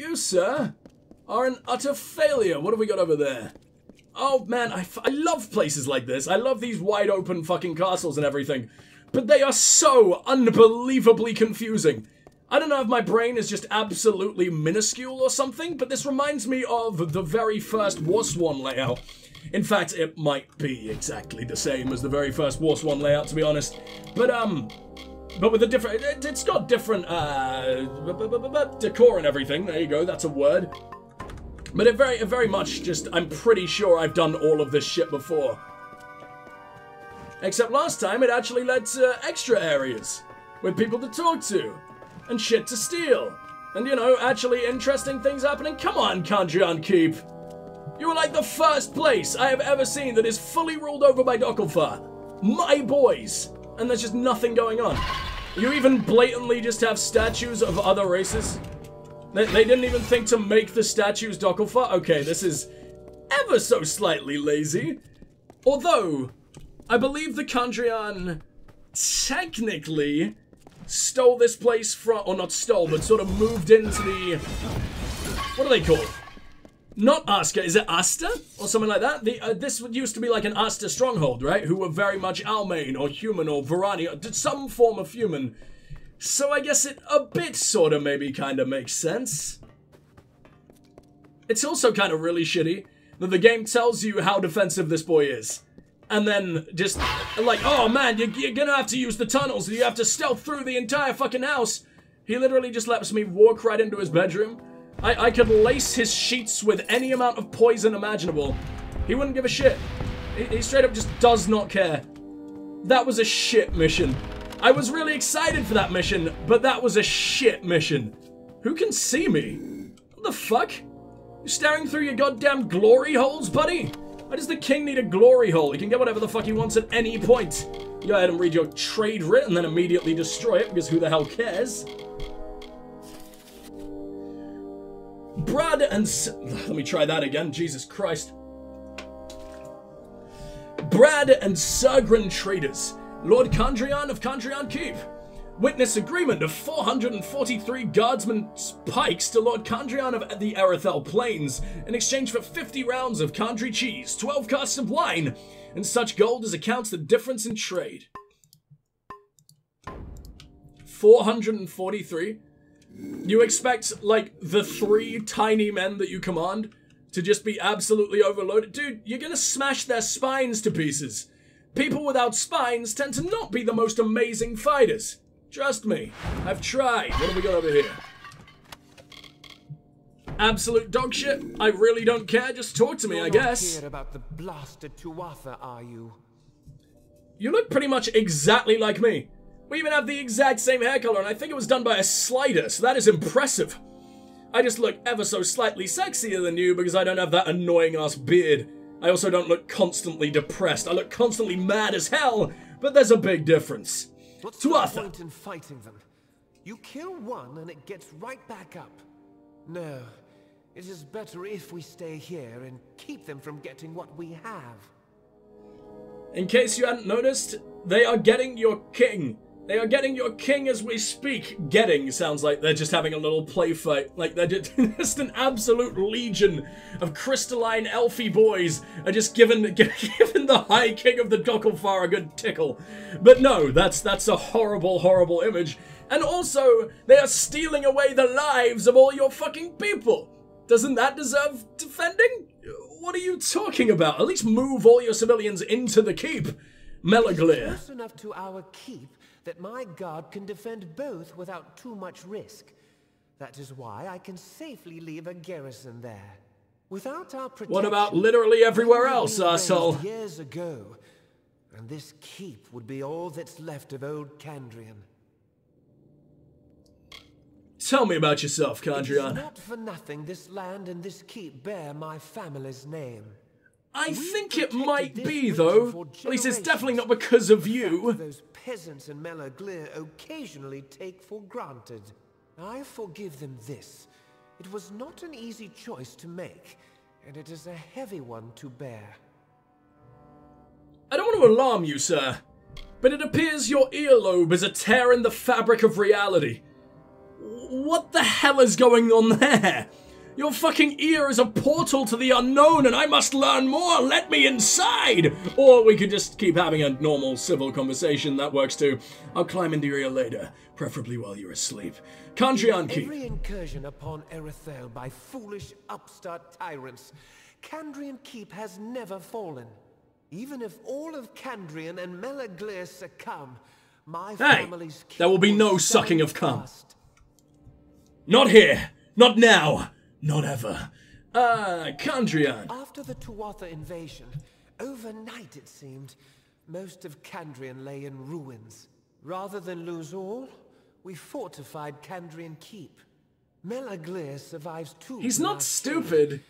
You, sir, are an utter failure. What have we got over there? Oh, man, I love places like this. I love these wide open fucking castles and everything. But they are so unbelievably confusing. I don't know if my brain is just absolutely minuscule or something, but this reminds me of the very first Warswan layout. In fact, it might be exactly the same as the very first Warswan layout, to be honest. But with a different... It's got different, decor and everything. There you go, that's a word. But it very much just... I'm pretty sure I've done all of this shit before. Except last time, it actually led to extra areas. With people to talk to. And shit to steal. And, you know, actually interesting things happening. Come on, Kandrian Keep. You are like the first place I have ever seen that is fully ruled over by Dokkalfar. My boys. And there's just nothing going on. You even blatantly just have statues of other races. They didn't even think to make the statues Dokkalfar. Okay, this is ever so slightly lazy. Although, I believe the Kandrian technically stole this place from, or not stole, but sort of moved into the, what are they called? Not Aska, is it Asta? Or something like that? This used to be like an Asta stronghold, right? Who were very much Almain, or human, or Varani, or some form of human. So I guess it a bit sort of maybe kind of makes sense. It's also kind of really shitty that the game tells you how defensive this boy is. And then just like, oh man, you're gonna have to use the tunnels, you have to stealth through the entire fucking house. He literally just lets me walk right into his bedroom. I could lace his sheets with any amount of poison imaginable. He wouldn't give a shit. He straight up just does not care. That was a shit mission. I was really excited for that mission, but that was a shit mission. Who can see me? What the fuck? You staring through your goddamn glory holes, buddy? Why does the king need a glory hole? He can get whatever the fuck he wants at any point. Go ahead and read your trade writ and then immediately destroy it, because who the hell cares? Brad and... Let me try that again, Jesus Christ. Brad and Sergrin traders. Lord Kandrian of Kandrian Keep. Witness agreement of 443 guardsmen's pikes to Lord Kandrian of the Erethel Plains in exchange for 50 rounds of Kandri cheese, 12 casks of wine, and such gold as accounts the difference in trade. 443? You expect, like, the 3 tiny men that you command to just be absolutely overloaded? Dude, you're gonna smash their spines to pieces. People without spines tend to not be the most amazing fighters. Trust me, I've tried. What have we got over here? Absolute dog shit. I really don't care. Just talk to me, I guess. You're not about the blasted Tuatha, are you? You look pretty much exactly like me. We even have the exact same hair color, and I think it was done by a slider, so that is impressive. I just look ever so slightly sexier than you because I don't have that annoying-ass beard. I also don't look constantly depressed. I look constantly mad as hell, but there's a big difference. What's Tuatha. the point in fighting them? You kill one and it gets right back up. No, it is better if we stay here and keep them from getting what we have. In case you hadn't noticed, they are getting your king. They are getting your king as we speak. Getting sounds like they're just having a little play fight. Like they're just an absolute legion of crystalline elfy boys are just giving the High King of the Dokkalfar a good tickle. But no, that's a horrible, horrible image. And also, they are stealing away the lives of all your fucking people. Doesn't that deserve defending? What are you talking about? At least move all your civilians into the keep. Melaglir. Close enough to our keep that my guard can defend both without too much risk. That is why I can safely leave a garrison there. Without our protection, what about literally everywhere else, asshole? Years ago, and this keep would be all that's left of old Kandrian. Tell me about yourself, Kandrian. It is not for nothing this land and this keep bear my family's name. I think it might be, though. At least it's definitely not because of you. Those peasants in Melaglir occasionally take for granted. I forgive them this. It was not an easy choice to make, and it is a heavy one to bear. I don't want to alarm you, sir, but it appears your earlobe is a tear in the fabric of reality. What the hell is going on there? Your fucking ear is a portal to the unknown and I must learn more, let me inside! Or we could just keep having a normal civil conversation, that works too. I'll climb into your ear later, preferably while you're asleep. Kandrian Keep. Every incursion upon Erethel by foolish upstart tyrants, Kandrian Keep has never fallen. Even if all of Kandrian and Melaglir succumb, my family's keep there will be no sucking of cum. Not here, not now. Not ever. Kandrian. After the Tuatha invasion, overnight it seemed, most of Kandrian lay in ruins. Rather than lose all, we fortified Kandrian Keep. Melaglir survives too. He's not stupid.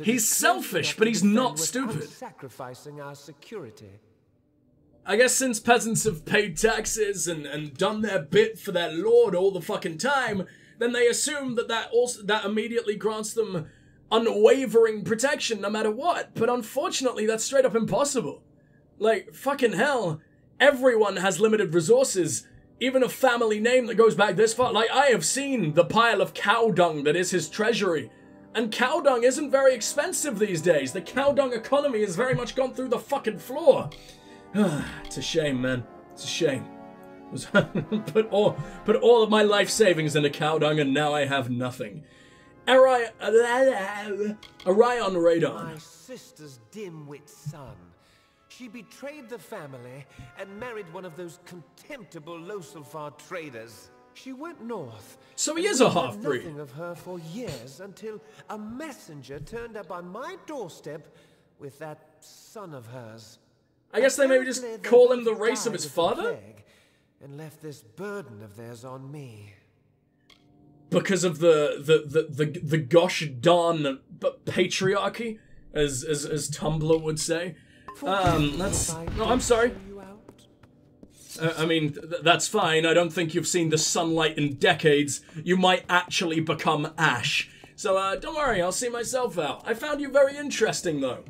He's selfish, but he's not stupid. Sacrificing our security. I guess since peasants have paid taxes and done their bit for their lord all the fucking time, then they assume that immediately grants them unwavering protection no matter what. But unfortunately, that's straight up impossible. Like, fucking hell, everyone has limited resources. Even a family name that goes back this far. Like, I have seen the pile of cow dung that is his treasury. And cow dung isn't very expensive these days. The cow dung economy has very much gone through the fucking floor. It's a shame, man. It's a shame. put all of my life savings into cow dung and now I have nothing. Orion Radon. My sister's dim-wit son. She betrayed the family and married one of those contemptible Ljosalfar traders. She went north. So he is a half-breed. Nothing of her for years until a messenger turned up on my doorstep with that son of hers. I guess they maybe just call him the race of his father? And left this burden of theirs on me. Because of the gosh darn patriarchy, as Tumblr would say. That's no, I'm sorry. I mean, that's fine. I don't think you've seen the sunlight in decades. You might actually become ash. So don't worry, I'll see myself out. I found you very interesting, though.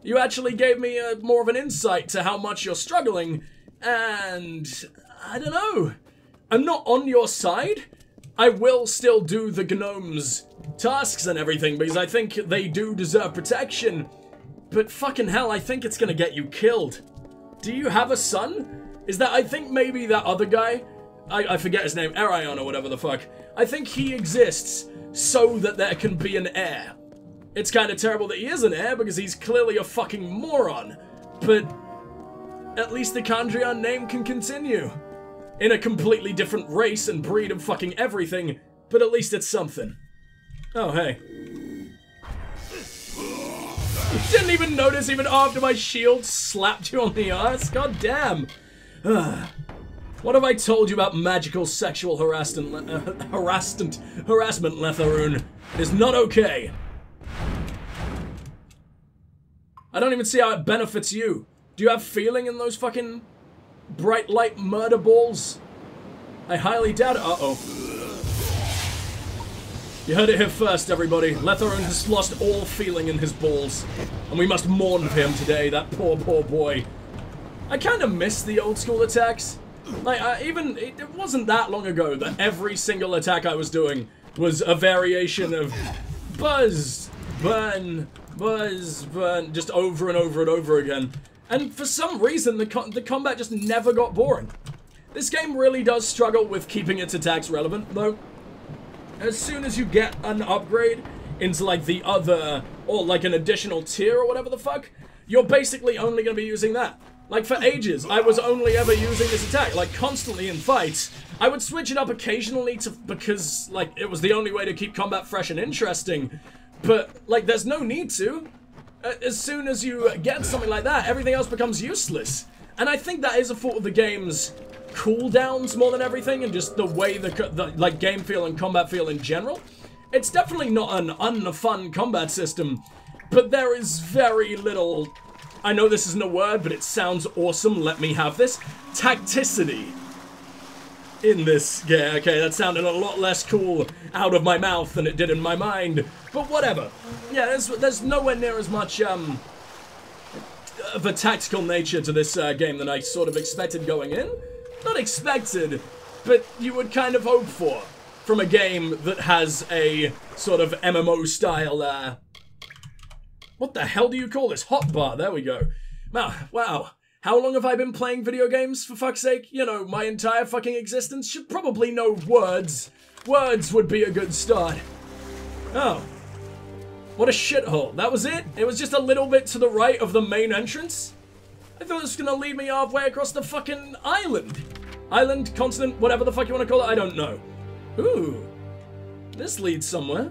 You actually gave me more of an insight to how much you're struggling, and I don't know. I'm not on your side. I will still do the gnomes' tasks and everything because I think they do deserve protection. But fucking hell, I think it's gonna get you killed. Do you have a son? Is that, I think maybe that other guy, I forget his name, Arion or whatever the fuck. I think he exists so that there can be an heir. It's kind of terrible that he is an heir because he's clearly a fucking moron. But at least the Kandrian name can continue. In a completely different race and breed of fucking everything, but at least it's something. Oh, hey. You didn't even notice even after my shield slapped you on the ass? God damn. What have I told you about magical sexual harassment, Letharoon? It is not okay. I don't even see how it benefits you. Do you have feeling in those fucking bright light murder balls? I highly doubt it. Uh-oh. You heard it here first, everybody. Letharoon has lost all feeling in his balls. And we must mourn for him today, that poor, poor boy. I kind of miss the old school attacks. Like, it wasn't that long ago that every single attack I was doing was a variation of buzz, burn, just over and over and over again. And for some reason, the combat just never got boring. This game really does struggle with keeping its attacks relevant, though. As soon as you get an upgrade into, like, the other, or, like, an additional tier or whatever the fuck, you're basically only going to be using that. Like, for ages, I was only ever using this attack, like, constantly in fights. I would switch it up occasionally because, like, it was the only way to keep combat fresh and interesting. But, like, there's no need to. As soon as you get something like that, everything else becomes useless. And I think that is a fault of the game's cooldowns more than everything, and just the way the like, game feel and combat feel in general. It's definitely not an unfun combat system, but there is very little, I know this isn't a word, but it sounds awesome, let me have this, tacticity in this game. Okay, that sounded a lot less cool out of my mouth than it did in my mind, but whatever. Yeah, there's nowhere near as much of a tactical nature to this game than I sort of expected going in. Not expected, but you would kind of hope for. from a game that has a sort of MMO style, what the hell do you call this? Hotbar, there we go. Wow. How long have I been playing video games, for fuck's sake? You know, my entire fucking existence? Should probably know words. Words would be a good start. Oh. What a shithole. That was it? It was just a little bit to the right of the main entrance? I thought this was gonna lead me halfway across the fucking island. Island, continent, whatever the fuck you want to call it, I don't know. Ooh. This leads somewhere.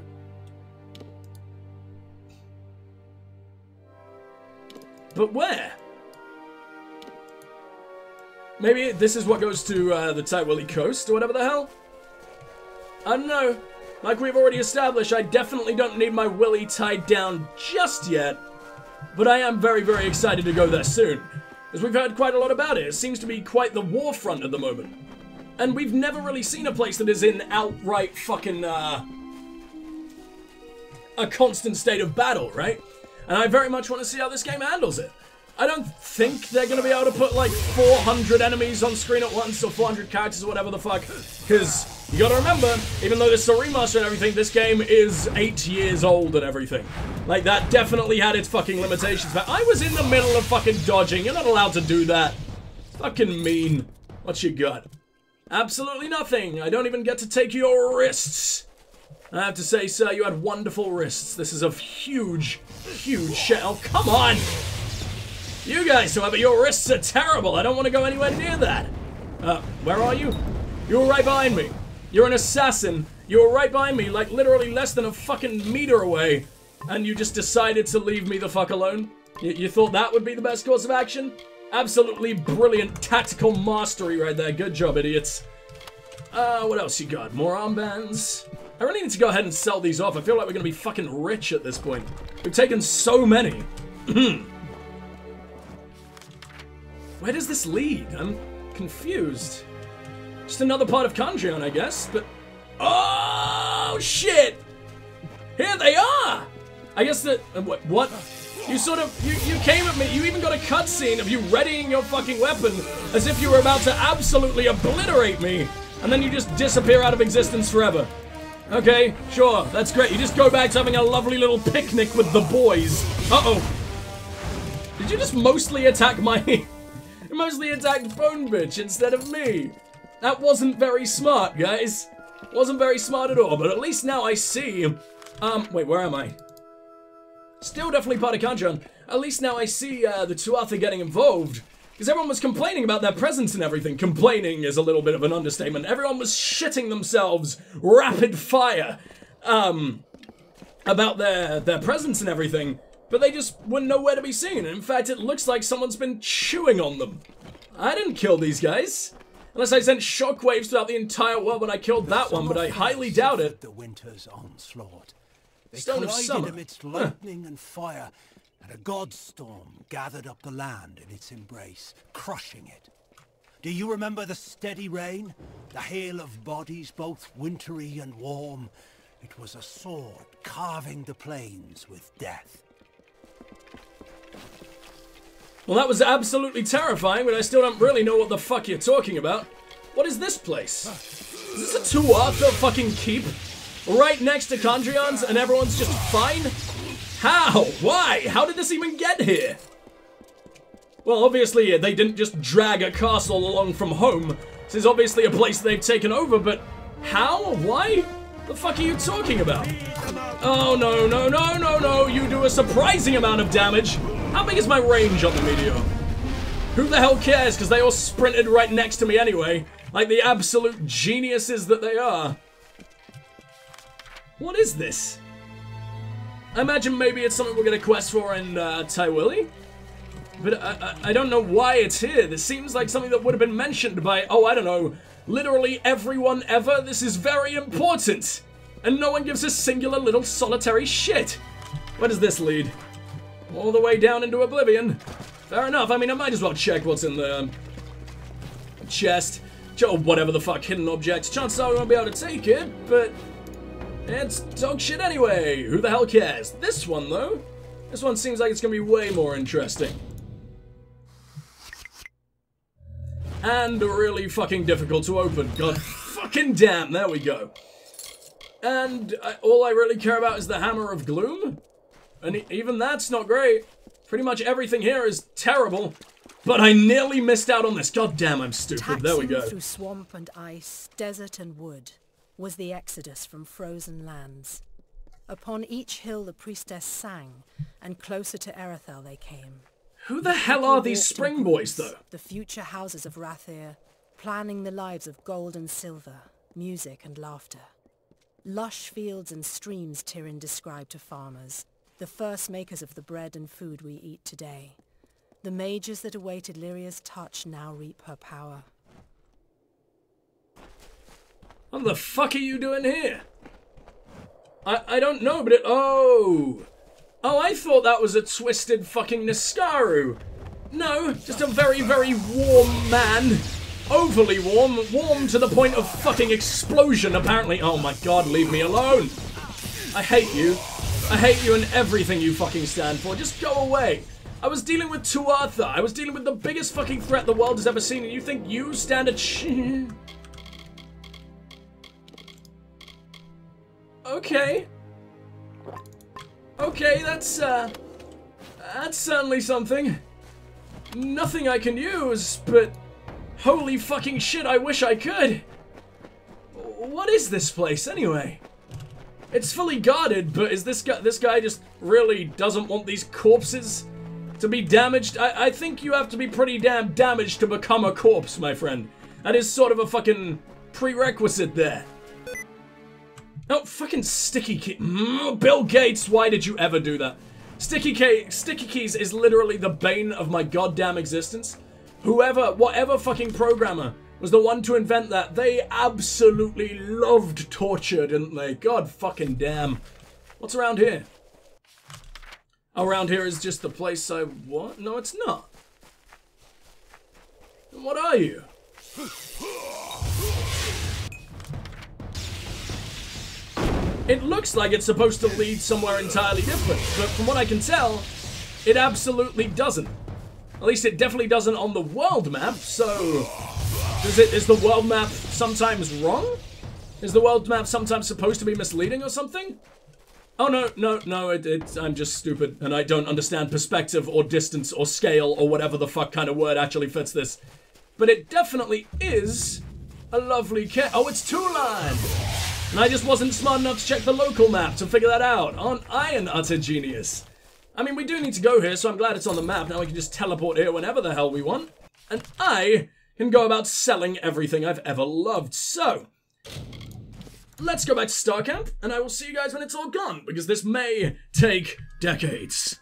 But where? Maybe this is what goes to the Tywilly Coast or whatever the hell? I don't know. Like we've already established, I definitely don't need my willy tied down just yet. But I am very, very excited to go there soon. As we've heard quite a lot about it. It seems to be quite the war front at the moment. And we've never really seen a place that is in outright fucking, a constant state of battle, right? And I very much want to see how this game handles it. I don't think they're going to be able to put like 400 enemies on screen at once or 400 characters or whatever the fuck. Because you got to remember, even though this is a remaster and everything, this game is 8 years old and everything. Like that definitely had its fucking limitations. But I was in the middle of fucking dodging. You're not allowed to do that. Fucking mean. What you got? Absolutely nothing. I don't even get to take your wrists. I have to say, sir, you had wonderful wrists. This is a huge, huge shell. Come on! You guys, however, your wrists are terrible. I don't want to go anywhere near that. Where are you? You were right behind me. You're an assassin. You were right behind me, like literally less than a fucking meter away. And you just decided to leave me the fuck alone? You thought that would be the best course of action? Absolutely brilliant tactical mastery right there. Good job, idiots. What else you got? More armbands? I really need to go ahead and sell these off. I feel like we're gonna be fucking rich at this point. We've taken so many. Where does this lead? I'm confused. Just another part of Kandrion, I guess, but... Oh, shit! Here they are! I guess that... What? You sort of... You came at me, you even got a cutscene of you readying your fucking weapon as if you were about to absolutely obliterate me, and then you just disappear out of existence forever. Okay, sure, that's great. You just go back to having a lovely little picnic with the boys. Uh-oh. Did you just mostly attack my... You mostly attacked Bone Bitch instead of me. That wasn't very smart, guys. Wasn't very smart at all, but at least now I see... wait, where am I? Still definitely part of Kandrion. At least now I see, the Tuatha getting involved. Because everyone was complaining about their presence and everything. Complaining is a little bit of an understatement. Everyone was shitting themselves rapid fire, about their presence and everything. But they just were nowhere to be seen. In fact, it looks like someone's been chewing on them. I didn't kill these guys. Unless I sent shockwaves throughout the entire world when I killed that one, but I highly doubt it. The winter's onslaught. They Stone of collided Summer. amidst lightning and fire, and a godstorm gathered up the land in its embrace, crushing it. Do you remember the steady rain? The hail of bodies, both wintry and warm? It was a sword carving the plains with death. Well, that was absolutely terrifying, but I still don't really know what the fuck you're talking about. What is this place? Is this a Tuatha fucking keep? Right next to Kandrion's and everyone's just fine? How? Why? How did this even get here? Well, obviously they didn't just drag a castle along from home. This is obviously a place they've taken over, but how? Why? The fuck are you talking about? Oh, no, no, no, no, no. You do a surprising amount of damage. How big is my range on the meteor? Who the hell cares? Because they all sprinted right next to me anyway. Like the absolute geniuses that they are. What is this? I imagine maybe it's something we'll get a quest for in Tywilly. But I don't know why it's here. This seems like something that would have been mentioned by, oh, I don't know, literally everyone ever. This is very important. And no one gives a singular little solitary shit. Where does this lead? All the way down into oblivion. Fair enough. I mean, I might as well check what's in the chest. Or whatever the fuck, hidden object. Chances are we won't be able to take it, but it's dog shit anyway. Who the hell cares? This one, though. This one seems like it's going to be way more interesting. And really fucking difficult to open. God fucking damn, there we go. and all I really care about is the Hammer of Gloom. And even that's not great. Pretty much everything here is terrible. But I nearly missed out on this. God damn, I'm stupid. There we go. Through swamp and ice, desert and wood, was the exodus from frozen lands. Upon each hill the priestess sang, and closer to Erethel they came. Who the hell are these spring boys, though? The future houses of Rathir, planning the lives of gold and silver, music and laughter. Lush fields and streams Tyrion described to farmers, the first makers of the bread and food we eat today. The mages that awaited Lyria's touch now reap her power. What the fuck are you doing here? I don't know, but Oh, I thought that was a twisted fucking Niskaru. No, just a very, very warm man. Overly warm. Warm to the point of fucking explosion, apparently. Oh my god, leave me alone. I hate you. I hate you and everything you fucking stand for. Just go away. I was dealing with Tuatha. I was dealing with the biggest fucking threat the world has ever seen, and you think you stand a chance? Okay. Okay, that's certainly something. Nothing I can use, but holy fucking shit, I wish I could. What is this place, anyway? It's fully guarded, but is this guy just really doesn't want these corpses to be damaged? I think you have to be pretty damn damaged to become a corpse, my friend. That is sort of a fucking prerequisite there. Oh, fucking sticky key. Bill Gates, why did you ever do that? Sticky keys is literally the bane of my goddamn existence. Whatever fucking programmer was the one to invent that, they absolutely loved torture, didn't they? God fucking damn. What's around here? Oh, around here is just the place I want? No, it's not. What are you? It looks like it's supposed to lead somewhere entirely different, but from what I can tell, it absolutely doesn't. At least it definitely doesn't on the world map, so... Is the world map sometimes wrong? Is the world map sometimes supposed to be misleading or something? Oh, no, I'm just stupid, and I don't understand perspective or distance or scale or whatever the fuck kind of word actually fits this. But it definitely is a lovely Oh, it's two-line! And I just wasn't smart enough to check the local map to figure that out. Aren't I an utter genius? I mean, we do need to go here, so I'm glad it's on the map. Now we can just teleport here whenever the hell we want. And I can go about selling everything I've ever loved. So, let's go back to Star Camp, and I will see you guys when it's all gone, because this may take decades.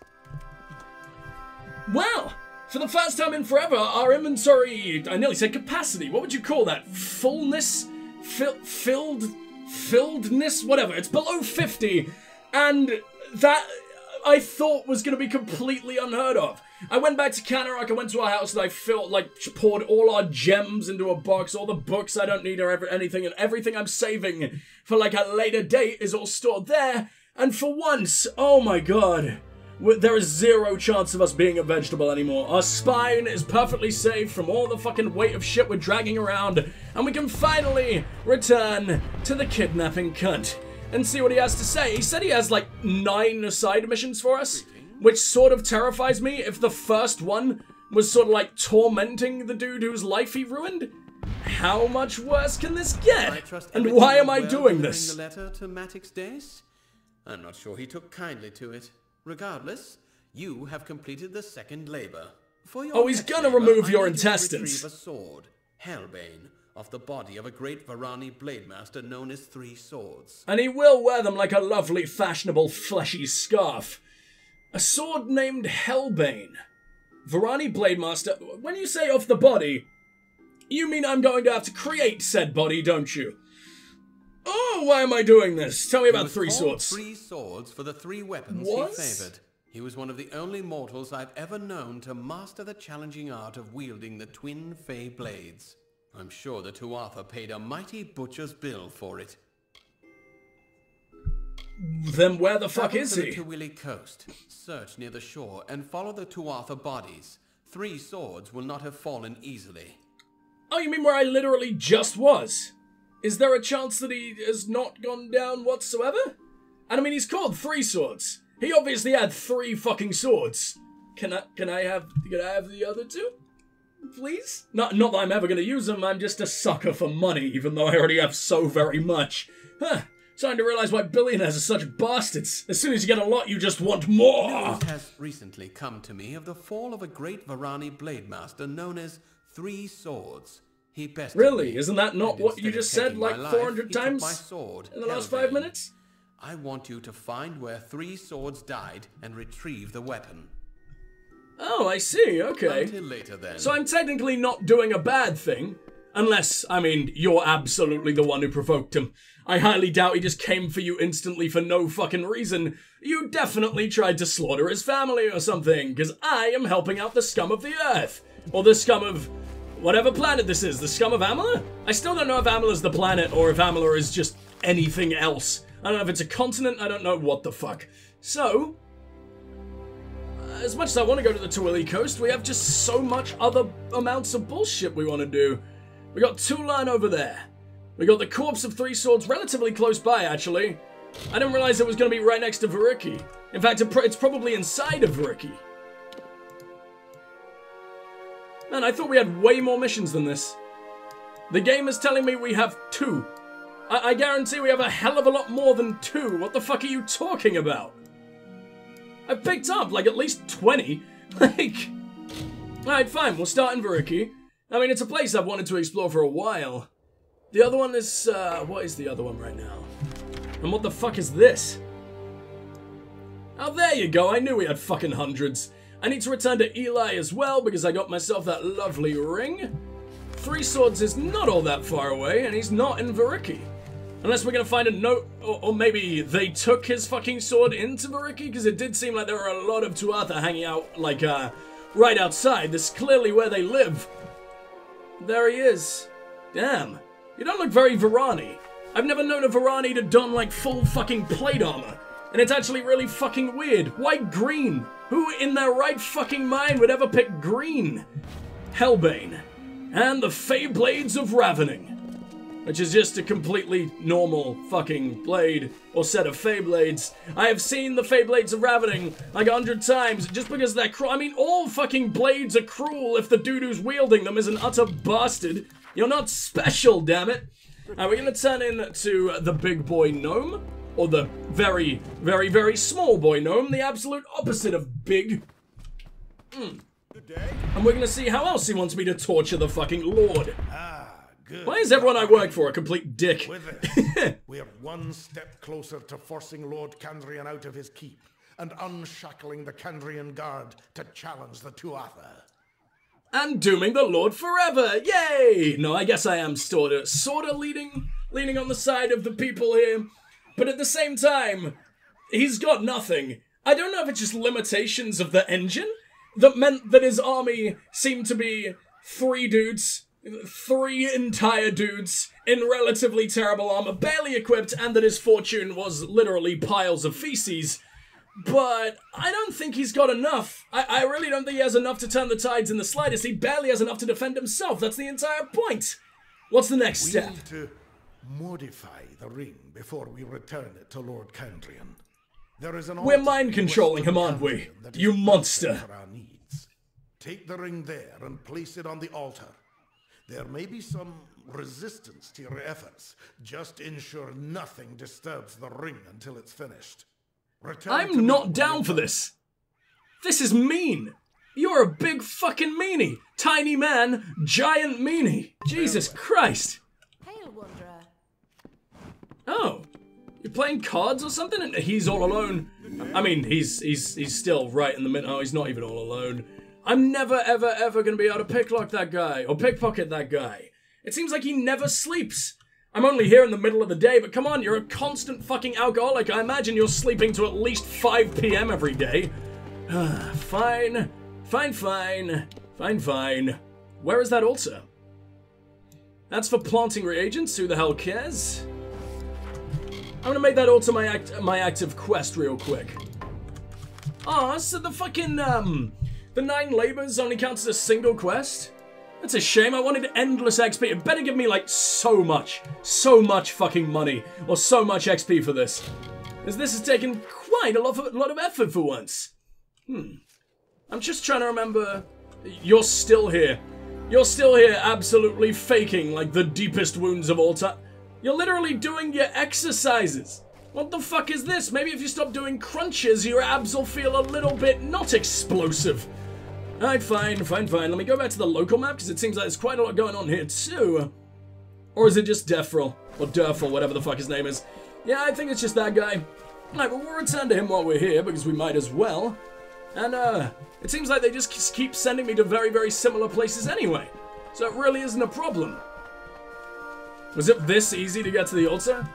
Well, for the first time in forever, our inventory, I nearly said capacity, what would you call that? Fullness? Filledness? Whatever, it's below 50, and that I thought was going to be completely unheard of. I went back to Canarak, I went to our house, and I poured all our gems into a box, all the books I don't need or anything, and everything I'm saving for like a later date is all stored there, and for once, oh my god, there is zero chance of us being a vegetable anymore. Our spine is perfectly safe from all the fucking weight of shit we're dragging around, and we can finally return to the kidnapping cunt and see what he has to say. He said he has like 9 side missions for us, which sort of terrifies me if the first one was sort of like tormenting the dude whose life he ruined. How much worse can this get? And why am I doing this? The letter to Matix Dace? I'm not sure he took kindly to it. Regardless, you have completed the second labor. For your he's gonna remove your intestines. Retrieve a sword, Hellbane, off the body of a great Varani blademaster known as Three Swords. And he will wear them like a lovely, fashionable, fleshy scarf. A sword named Hellbane. Varani blademaster. When you say off the body, you mean I'm going to have to create said body, don't you? Oh, why am I doing this? Tell me about Three Swords. Three Swords for the 3 weapons What? he favored. He was one of the only mortals I've ever known to master the challenging art of wielding the twin Fey blades. I'm sure the Tuatha paid a mighty butcher's bill for it. Then where the fuck is he? To Willy Coast. Search near the shore and follow the Tuatha bodies. 3 Swords will not have fallen easily. Oh, you mean where I literally just was? Is there a chance that he has not gone down whatsoever? And I mean, he's called 3 swords. He obviously had 3 fucking swords. Can I have the other 2? Please? Not that I'm ever gonna use them, I'm just a sucker for money, even though I already have so very much. Huh. Starting to realize why billionaires are such bastards. As soon as you get a lot, you just want more! News has recently come to me of the fall of a great Varani blade master known as 3 Swords. He bested Really? me, Isn't that not and what you instead of just said taking my like life, 400 he took times my sword, in the last Almain. 5 minutes? I want you to find where 3 Swords died and retrieve the weapon. Oh, I see, okay. Until later then. So I'm technically not doing a bad thing. Unless, I mean, you're absolutely the one who provoked him. I highly doubt he just came for you instantly for no fucking reason. You definitely tried to slaughter his family or something, because I am helping out the scum of the earth. Or the scum of whatever planet this is, the scum of Amalur? I still don't know if Amalur's the planet or if Amalur is just anything else. I don't know if it's a continent, I don't know what the fuck. So, as much as I want to go to the Tuatha coast, we have just so much other amounts of bullshit we want to do. We got Tulan over there. We got the corpse of 3 swords relatively close by, actually. I didn't realize it was going to be right next to Varani. In fact, it's probably inside of Varani. Man, I thought we had way more missions than this. The game is telling me we have 2. I guarantee we have a hell of a lot more than 2. What the fuck are you talking about? I've picked up, like, at least 20. Like... Alright, fine, we'll start in Varani. I mean, it's a place I've wanted to explore for a while. The other one is, what is the other one right now? And what the fuck is this? Oh, there you go, I knew we had fucking hundreds. I need to return to Eli as well, because I got myself that lovely ring. 3 Swords is not all that far away, and he's not in Varani. Unless we're gonna find a note, or maybe they took his fucking sword into Varani, because it did seem like there were a lot of Tuatha hanging out, like, right outside. This is clearly where they live. There he is. Damn. You don't look very Varani. I've never known a Varani to don, like, full fucking plate armor. And it's actually really fucking weird. Why green? Who in their right fucking mind would ever pick green? Hellbane. And the Fey Blades of Ravening. Which is just a completely normal fucking blade, or set of Fey Blades. I have seen the Fey Blades of Ravening like 100 times, just because they're cruel. I mean, all fucking blades are cruel if the dude who's wielding them is an utter bastard. You're not special, damn it. Now we're gonna turn into the big boy gnome, or the very, very, very small boy gnome, the absolute opposite of big. Good day. And we're gonna see how else he wants me to torture the fucking Lord. Good. Why is everyone I work for a complete dick? With it, we are one step closer to forcing Lord Kandrian out of his keep and unshackling the Kandrian Guard to challenge the Tuatha. And dooming the Lord forever! Yay! No, I guess I am sorta leaning on the side of the people here. But at the same time, he's got nothing. I don't know if it's just limitations of the engine that meant that his army seemed to be 3 dudes. 3 entire dudes in relatively terrible armor, barely equipped, and that his fortune was literally piles of feces. But I don't think he's got enough. I really don't think he has enough to turn the tides in the slightest. He barely has enough to defend himself. That's the entire point. What's the next step? We need to modify the ring before we return it to Lord Kandrian. There is an We're mind controlling him, aren't we? You monster. For our needs. Take the ring there and place it on the altar. There may be some resistance to your efforts. Just ensure nothing disturbs the ring until it's finished. I'm not down for this. This is mean. You're a big fucking meanie. Tiny man, giant meanie. Jesus Christ. Hail, Wanderer. Oh, you're playing cards or something? And he's all alone. I mean, he's still right in the middle. Oh, he's not even all alone. I'm never, ever, ever gonna be able to picklock that guy, or pickpocket that guy. It seems like he never sleeps. I'm only here in the middle of the day, but come on, you're a constant fucking alcoholic. I imagine you're sleeping to at least 5 p.m. every day. Fine. Where is that altar? That's for planting reagents, who the hell cares? I'm gonna make that altar my active quest real quick. Aw, so the fucking, the 9 labors only counts as a single quest? That's a shame. I wanted endless XP. It better give me, like, so much fucking money, or so much XP for this. Because this has taken quite a lot of effort for once. I'm just trying to remember. You're still here. You're still here absolutely faking, like, the deepest wounds of all time. You're literally doing your exercises. What the fuck is this? Maybe if you stop doing crunches, your abs will feel a little bit not explosive. Alright, fine. Let me go back to the local map, because it seems like there's quite a lot going on here, too. Or is it just Defril? Or Durfil, whatever the fuck his name is. Yeah, I think it's just that guy. Alright, well, we'll return to him while we're here, because we might as well. And, it seems like they just keep sending me to very, very similar places anyway. So it really isn't a problem. Was it this easy to get to the altar?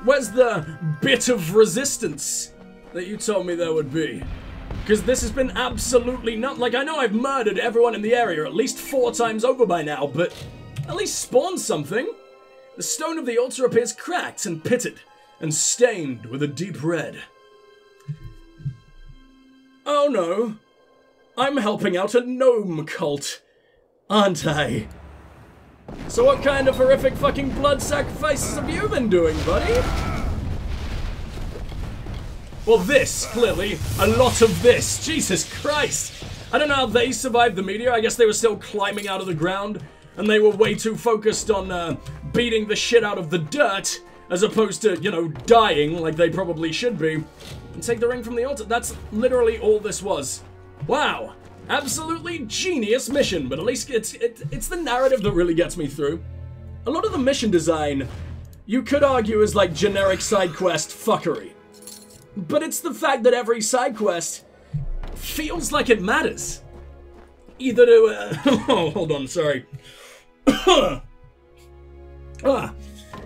Where's the bit of resistance that you told me there would be? Because this has been absolutely not... Like, I know I've murdered everyone in the area at least 4 times over by now, but at least spawn something. The stone of the altar appears cracked and pitted, and stained with a deep red. Oh no. I'm helping out a gnome cult, aren't I? So what kind of horrific fucking blood sacrifices have you been doing, buddy? Well, this, clearly. A lot of this. Jesus Christ. I don't know how they survived the meteor. I guess they were still climbing out of the ground, and they were way too focused on beating the shit out of the dirt, as opposed to, you know, dying like they probably should be. And take the ring from the altar. That's literally all this was. Wow. Absolutely genius mission, but at least it's the narrative that really gets me through. A lot of the mission design, you could argue, is like generic side quest fuckery. But it's the fact that every side quest feels like it matters. Either to, oh, hold on, sorry.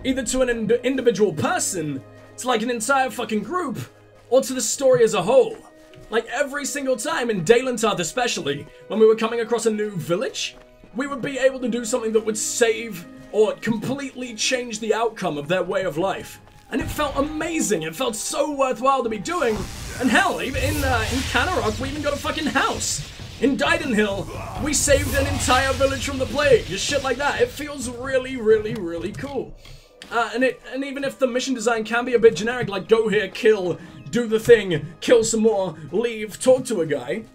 Either to an individual person, to like an entire fucking group, or to the story as a whole. Like every single time, in Dalentarth especially, when we were coming across a new village, we would be able to do something that would save or completely change the outcome of their way of life. And it felt amazing, it felt so worthwhile to be doing. And hell, even in Canarok, we even got a fucking house. In Didenhill, we saved an entire village from the plague, just shit like that. It feels really, really, really cool. And even if the mission design can be a bit generic, like go here, kill, do the thing, kill some more, leave, talk to a guy,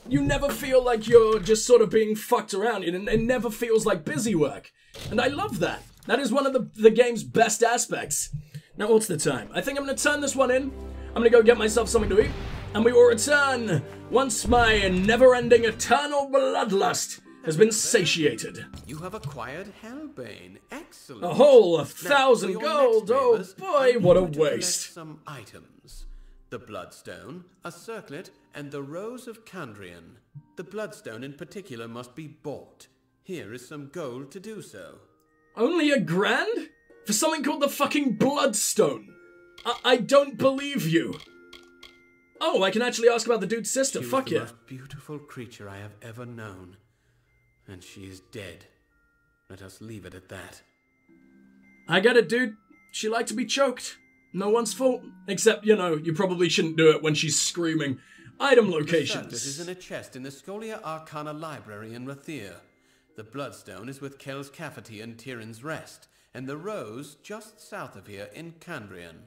you never feel like you're just sort of being fucked around. It never feels like busy work. And I love that. That is one of the game's best aspects. Now, what's the time? I think I'm going to turn this one in. I'm going to go get myself something to eat. And we will return once my never-ending eternal bloodlust has been satiated. You have acquired Hellbane. Excellent. A whole 1,000 gold. Oh boy, what a waste. Some items. The Bloodstone, a circlet, and the Rose of Kandrian. The Bloodstone in particular must be bought. Here is some gold to do so. Only $1,000? For something called the fucking Bloodstone? I don't believe you. Oh, I can actually ask about the dude's sister. Fuck yeah. She was the most beautiful creature I have ever known. And she is dead. Let us leave it at that. I get it, dude. She liked to be choked. No one's fault. Except, you know, you probably shouldn't do it when she's screaming. Item locations. The circlet is in a chest in the Scholia Arcana Library in Rathir. The Bloodstone is with Kel's Cafety and Tyrion's Rest, and the Rose just south of here in Kandrian.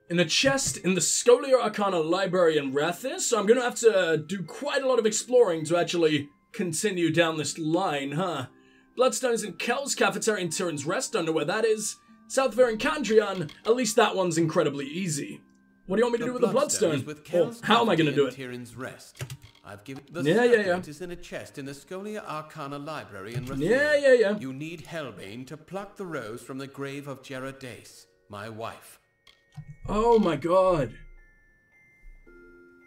In a chest in the Scholia Arcana Library in Rathir, so I'm going to have to do quite a lot of exploring to actually continue down this line, huh? Bloodstone is in Kel's Cafeteria and Tyrion's Rest, don't know where that is. South of here in Kandrian, at least that one's incredibly easy. What do you want me to do with the Bloodstone? Or how am I going to do it? Tyrion's Rest. I've given the yeah. is in a chest in the Scholia Arcana Library in Rathir. Yeah. You need Hellbane to pluck the rose from the grave of Geradace, my wife. Oh my god.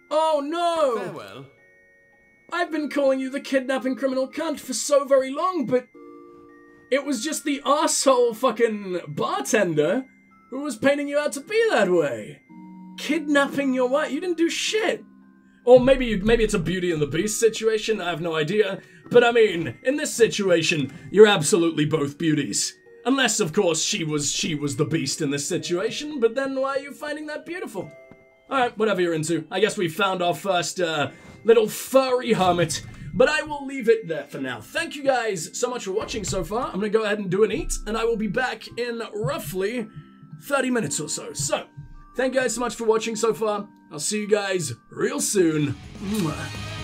Oh no! Farewell. I've been calling you the kidnapping criminal cunt for so very long, but it was just the arsehole fucking bartender who was painting you out to be that way. Kidnapping your wife? You didn't do shit. Or maybe it's a Beauty and the Beast situation, I have no idea. But I mean, in this situation, you're absolutely both beauties. Unless, of course, she was the beast in this situation, but then why are you finding that beautiful? Alright, whatever you're into. I guess we found our first little furry hermit. But I will leave it there for now. Thank you guys so much for watching so far. I'm going to go ahead and do an eat, and I will be back in roughly 30 minutes or so. So, thank you guys so much for watching so far. I'll see you guys real soon. Mwah.